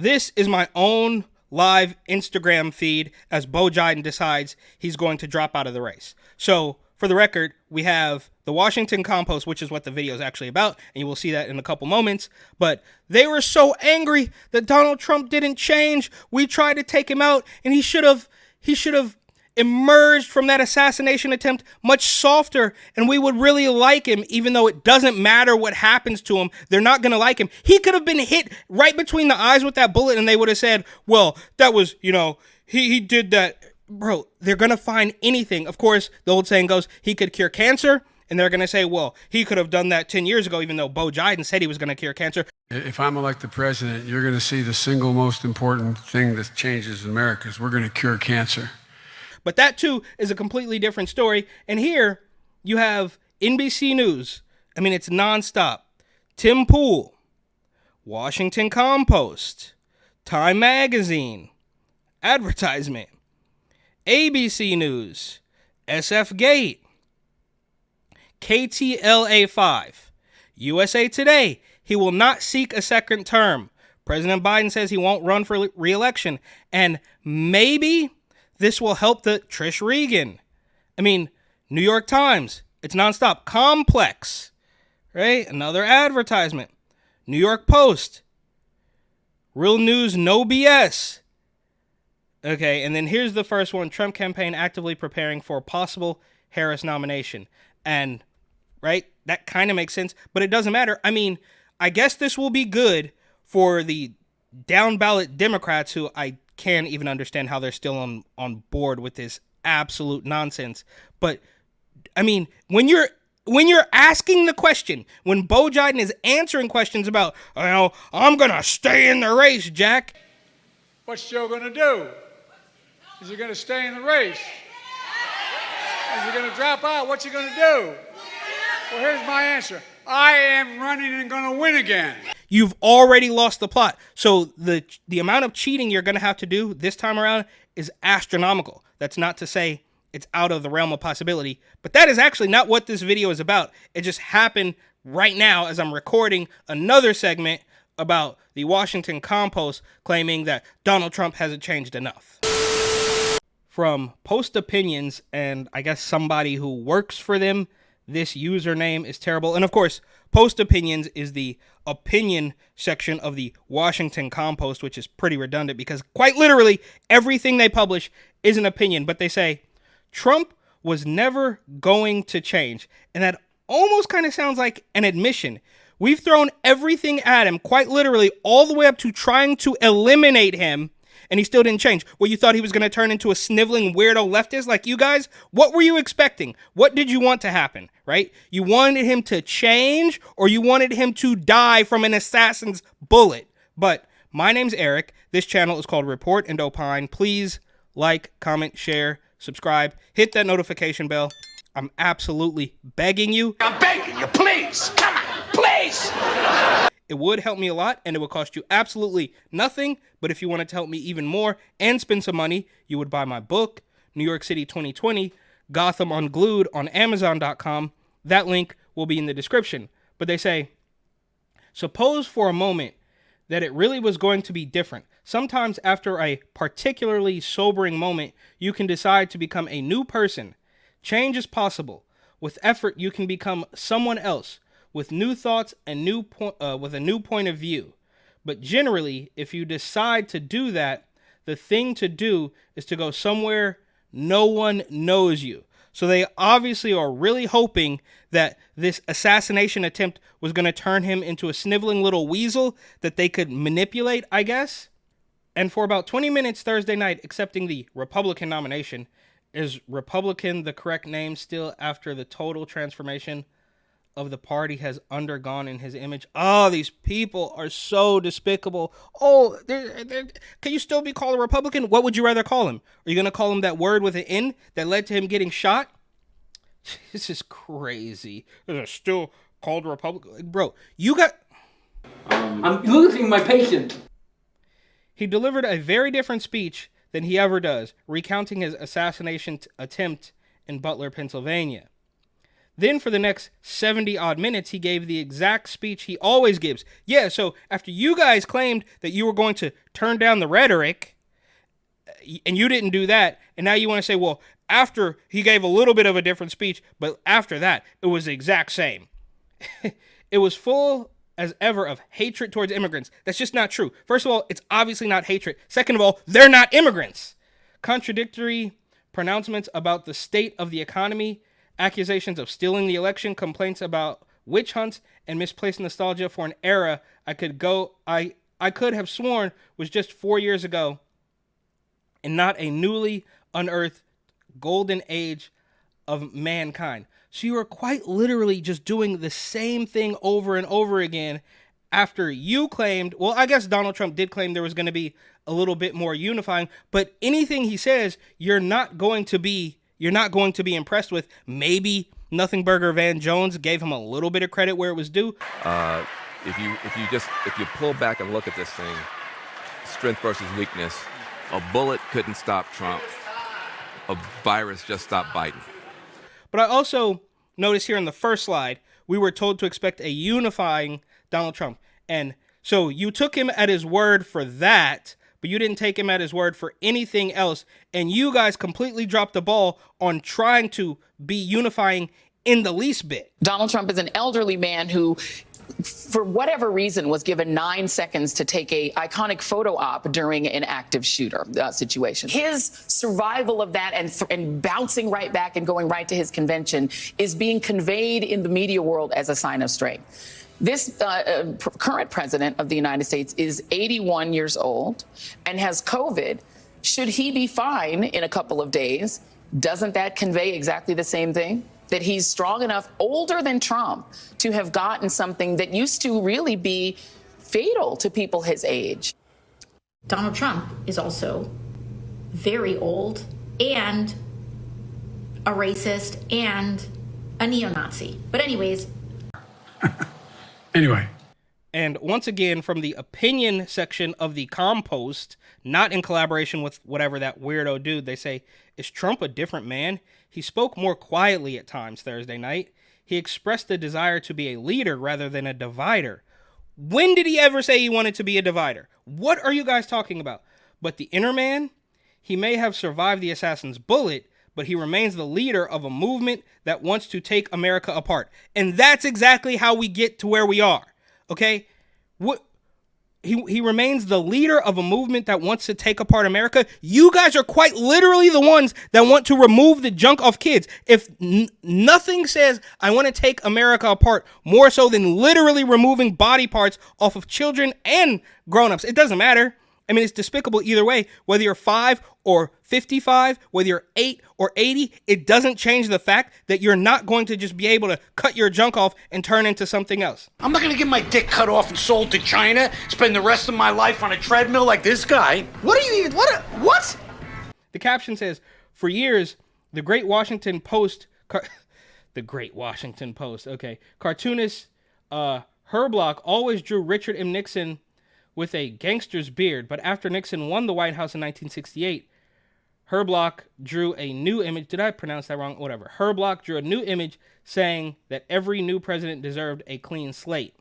This is my own live Instagram feed as Bo Biden decides he's going to drop out of the race. So, for the record, we have the Washington Compost, which is what the video is actually about, and you will see that in a couple moments. But they were so angry that Donald Trump didn't change. We tried to take him out, and he should have emerged from that assassination attempt much softer, and we would really like him, even though it doesn't matter what happens to him. They're not going to like him. He could have been hit right between the eyes with that bullet, and they would have said, well, that was, he did that. Bro, they're going to find anything. Of course, the old saying goes, he could cure cancer, and they're going to say, well, he could have done that 10 years ago, even though Bo Biden said he was going to cure cancer. If I'm elected president, you're going to see the single most important thing that changes in America is we're going to cure cancer. But that, too, is a completely different story. And here you have NBC News. I mean, it's nonstop. Tim Pool, Washington Compost, Time Magazine, advertisement, ABC News, SF Gate, KTLA5, USA Today. He will not seek a second term. President Biden says he won't run for re-election. And maybe this will help the Trish Regan. I mean, New York Times, it's nonstop. Complex, right? Another advertisement. New York Post, Real News, no BS. Okay, and then here's the first one. Trump campaign actively preparing for possible Harris nomination. And, right, that kind of makes sense, but it doesn't matter. I mean, I guess this will be good for the down ballot Democrats who I can't even understand how they're still on board with this absolute nonsense. But I mean, when you're asking the question, when Bo Biden is answering questions about, I'm gonna stay in the race, Jack. What's Joe gonna do? Is he gonna stay in the race? Is he gonna drop out? What's he gonna do? Well, here's my answer. I am running and gonna win again. You've already lost the plot. So the amount of cheating you're going to have to do this time around is astronomical. That's not to say it's out of the realm of possibility, but that is actually not what this video is about. It just happened right now as I'm recording another segment about the Washington Compost claiming that Donald Trump hasn't changed enough. From Post Opinions, and I guess somebody who works for them, this username is terrible. And of course, Post Opinions is the opinion section of the Washington Compost, which is pretty redundant because quite literally everything they publish is an opinion. But they say Trump was never going to change. And that almost kind of sounds like an admission. We've thrown everything at him, quite literally, all the way up to trying to eliminate him, and he still didn't change. Well, you thought he was going to turn into a sniveling weirdo leftist like you guys? What were you expecting? What did you want to happen, right? You wanted him to change, or you wanted him to die from an assassin's bullet. But my name's Eric. This channel is called Report and Opine. Please like, comment, share, subscribe, hit that notification bell. I'm absolutely begging you. I'm begging you, please. Come on, please. It would help me a lot, and it would cost you absolutely nothing. But if you wanted to help me even more and spend some money, you would buy my book, New York City 2020, Gotham Unglued on Amazon.com. That link will be in the description. But they say, suppose for a moment that it really was going to be different. Sometimes after a particularly sobering moment, you can decide to become a new person. Change is possible. With effort, you can become someone else, with new thoughts and with a new point of view. But generally, if you decide to do that, the thing to do is to go somewhere no one knows you. So they obviously are really hoping that this assassination attempt was going to turn him into a sniveling little weasel that they could manipulate, I guess. And for about 20 minutes Thursday night, accepting the Republican nomination. Is Republican the correct name still after the total transformation of the party has undergone in his image? Oh, these people are so despicable. Oh, can you still be called a Republican? What would you rather call him? Are you going to call him that word with an N that led to him getting shot? This is crazy. They're still called Republican. Like, bro, you got... I'm losing my patience. He delivered a very different speech than he ever does, recounting his assassination attempt in Butler, Pennsylvania. Then for the next 70 odd minutes, he gave the exact speech he always gives. Yeah, so after you guys claimed that you were going to turn down the rhetoric, and you didn't do that, and now you want to say, well, after he gave a little bit of a different speech, but after that, it was the exact same. It was full as ever of hatred towards immigrants. That's just not true. First of all, it's obviously not hatred. Second of all, they're not immigrants. Contradictory pronouncements about the state of the economy, accusations of stealing the election, complaints about witch hunts, and misplaced nostalgia for an era I could have sworn was just 4 years ago, and not a newly unearthed golden age of mankind. So you are quite literally just doing the same thing over and over again after you claimed, well, I guess Donald Trump did claim there was going to be a little bit more unifying, but anything he says, you're not going to be impressed with. Maybe Nothing Burger Van Jones gave him a little bit of credit where it was due. If you pull back and look at this thing, strength versus weakness, a bullet couldn't stop Trump. A virus just stopped Biden. But I also noticed here on the first slide, we were told to expect a unifying Donald Trump. And so you took him at his word for that, but you didn't take him at his word for anything else. And you guys completely dropped the ball on trying to be unifying in the least bit. Donald Trump is an elderly man who, for whatever reason, was given 9 seconds to take a iconic photo op during an active shooter situation. His survival of that and bouncing right back and going right to his convention is being conveyed in the media world as a sign of strength. This current president of the United States is 81 years old and has COVID. Should he be fine in a couple of days? Doesn't that convey exactly the same thing? That he's strong enough, older than Trump, to have gotten something that used to really be fatal to people his age. Donald Trump is also very old and a racist and a neo-Nazi. But anyways. Anyway. And once again, from the opinion section of the Compost, not in collaboration with whatever that weirdo dude, they say, is Trump a different man? He spoke more quietly at times Thursday night. He expressed the desire to be a leader rather than a divider. When did he ever say he wanted to be a divider? What are you guys talking about? But the inner man? He may have survived the assassin's bullet, but he remains the leader of a movement that wants to take America apart. And that's exactly how we get to where we are. Okay? He remains the leader of a movement that wants to take apart America. You guys are quite literally the ones that want to remove the junk off kids. If nothing says I want to take America apart more so than literally removing body parts off of children and grown-ups, it doesn't matter. I mean, it's despicable either way. Whether you're 5 or 55, whether you're 8 or 80, it doesn't change the fact that you're not going to just be able to cut your junk off and turn into something else. I'm not gonna get my dick cut off and sold to China, spend the rest of my life on a treadmill like this guy. What? The caption says, for years, the Great Washington Post, cartoonist Herblock always drew Richard M. Nixon with a gangster's beard, but after Nixon won the White House in 1968, Herblock drew a new image. Did I pronounce that wrong? Whatever. Herblock drew a new image saying that every new president deserved a clean slate.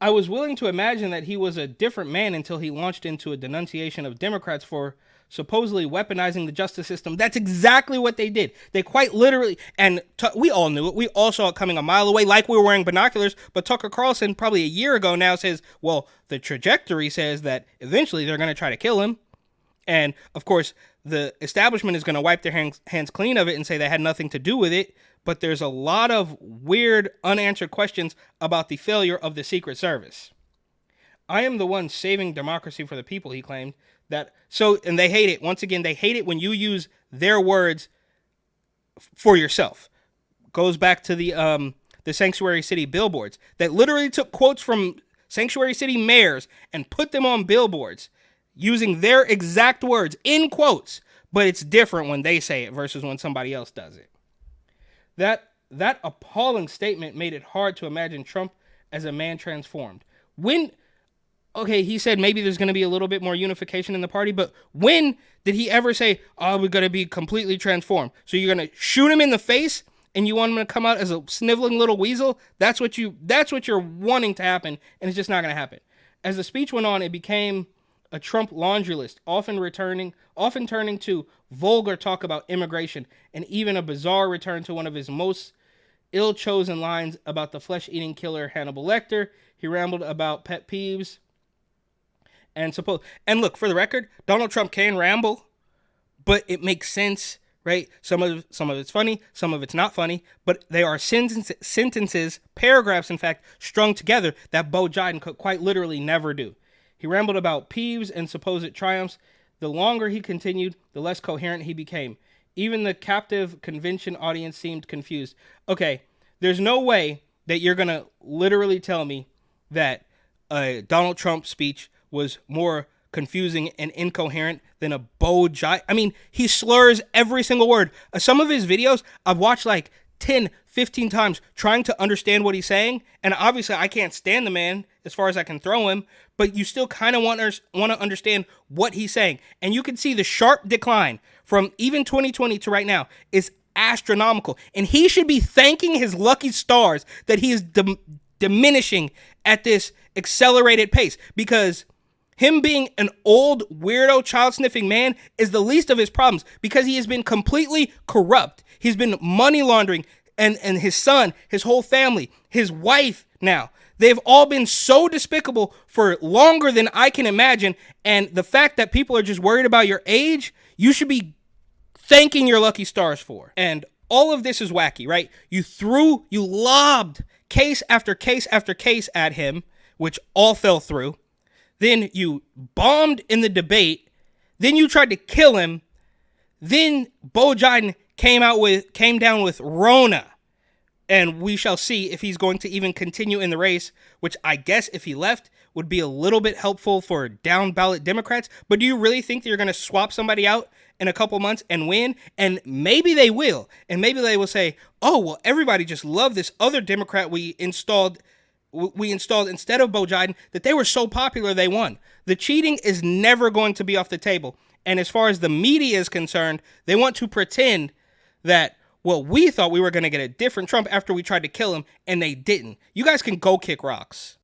I was willing to imagine that he was a different man until he launched into a denunciation of Democrats for supposedly weaponizing the justice system. That's exactly what they did. They quite literally, and we all knew it. We all saw it coming a mile away like we were wearing binoculars. But Tucker Carlson, probably a year ago now, says, well, the trajectory says that eventually they're going to try to kill him. And, of course, the establishment is going to wipe their hands clean of it and say they had nothing to do with it. But there's a lot of weird, unanswered questions about the failure of the Secret Service. I am the one saving democracy for the people, he claimed. And they hate it. Once again, they hate it when you use their words for yourself. Goes back to the Sanctuary City billboards that literally took quotes from Sanctuary City mayors and put them on billboards using their exact words in quotes. But it's different when they say it versus when somebody else does it. That appalling statement made it hard to imagine Trump as a man transformed. When okay, he said maybe there's going to be a little bit more unification in the party, but when did he ever say, oh, we're going to be completely transformed? So you're going to shoot him in the face and you want him to come out as a sniveling little weasel? That's what you're wanting to happen, and it's just not going to happen. As the speech went on, it became a Trump laundry list, often turning to vulgar talk about immigration, and even a bizarre return to one of his most ill-chosen lines about the flesh-eating killer Hannibal Lecter. He rambled about pet peeves and look, for the record, Donald Trump can ramble, but it makes sense, right? Some of it's funny, some of it's not funny, but they are sentences, paragraphs, in fact, strung together that Beau Biden could quite literally never do. He rambled about peeves and supposed triumphs. The longer he continued, the less coherent he became. Even the captive convention audience seemed confused. Okay, there's no way that you're going to literally tell me that a Donald Trump speech was more confusing and incoherent than a Beau Biden. I mean, he slurs every single word. Some of his videos I've watched like 10, 15 times trying to understand what he's saying. And obviously I can't stand the man as far as I can throw him, but you still kind of want to understand what he's saying. And you can see the sharp decline from even 2020 to right now is astronomical. And he should be thanking his lucky stars that he is diminishing at this accelerated pace, because him being an old, weirdo, child-sniffing man is the least of his problems, because he has been completely corrupt. He's been money laundering, and his son, his whole family, his wife now. They've all been so despicable for longer than I can imagine, and the fact that people are just worried about your age, you should be thanking your lucky stars for. And all of this is wacky, right? You lobbed case after case after case at him, which all fell through. Then you bombed in the debate. Then you tried to kill him. Then Beau Biden came down with Rona. And we shall see if he's going to even continue in the race, which I guess if he left would be a little bit helpful for down ballot Democrats. But do you really think that you're going to swap somebody out in a couple months and win? And maybe they will. And maybe they will say, oh, well, everybody just loved this other Democrat we installed instead of Beau Biden, that they were so popular they won. The cheating is never going to be off the table. And as far as the media is concerned, they want to pretend that, well, we thought we were going to get a different Trump after we tried to kill him, and they didn't. You guys can go kick rocks.